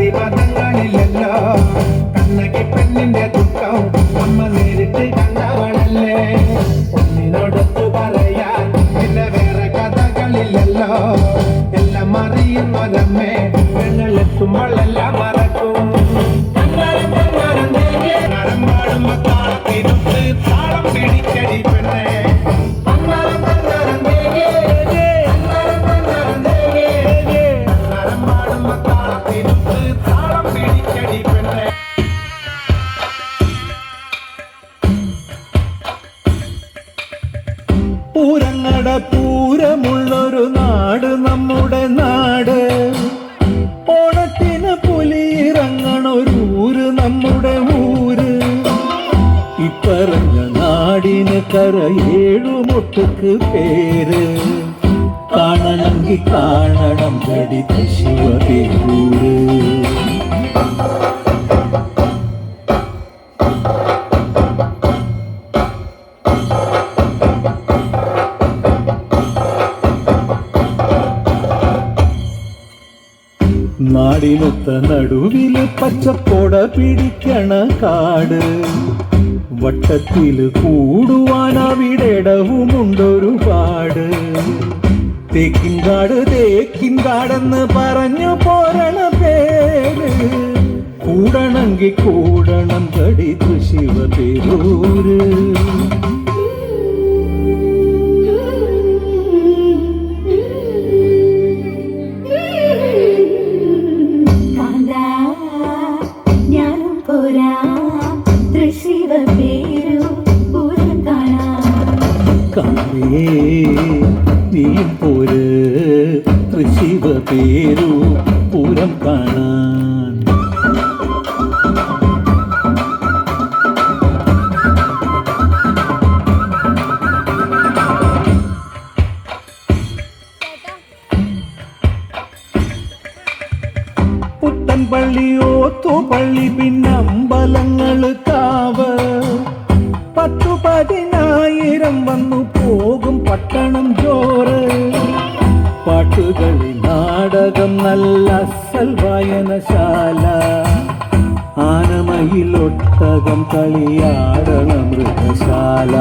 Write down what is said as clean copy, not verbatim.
ജാതി മതങ്ങളില്ലല്ലോ കണ്ണകി പെണ്ണിന്റെ ദുഃഖം അമ്മ നേരിട്ട് കണ്ടവളല്ലേ ഒന്നിനോടൊത്തു പറയാൻ പിന്നെ വേറെ കഥകളില്ലല്ലോ എല്ലാം അറിയുന്നവരമ്മേ പെങ്ങളെത്തുമ്പോഴെല്ലാം മറക്കും നരമ്പാടുമ്പോ താളത്തിനൊത്ത് താളം പിടിക്കടി പെണ്ണേ പൂരങ്ങട പൂരമുള്ളൊരു നാട് നമ്മുടെ നാട് ഓണത്തിന് പുലിയിറങ്ങണൊരൂര് നമ്മുടെ ഊര് ഇപ്പറഞ്ഞ നാടിന് കരയേഴുമൊട്ടുക്ക് പേര് കാണണമെങ്കിൽ കാണണം കടിച്ച ശിവപേരൂര് നാടിനൊത്ത നടുവില് പച്ചപ്പോട പിടിക്കണ കാട് വട്ടത്തില് കൂടുവാൻ അവിടെടവുമുണ്ടൊരുപാട് തേക്കിൻകാടെന്ന് പറഞ്ഞു പോരണ പേര് കൂടണമെങ്കിൽ കൂടണം കടിച്ചു ശിവപേരൂര് നീയും പോര് ശിവപേരു പൂരം കാണാൻ പുത്തൻപള്ളി ഓത്തുപള്ളി പിന്നമ്പലങ്ങള് കാവ് 10,000 വന്നു പോകും പട്ടണം ജോറ് പാട്ടുകളി നാടകം നല്ല അസൽ വായനശാല ആനമയിലൊട്ടകം കളിയാടണ മൃഗശാല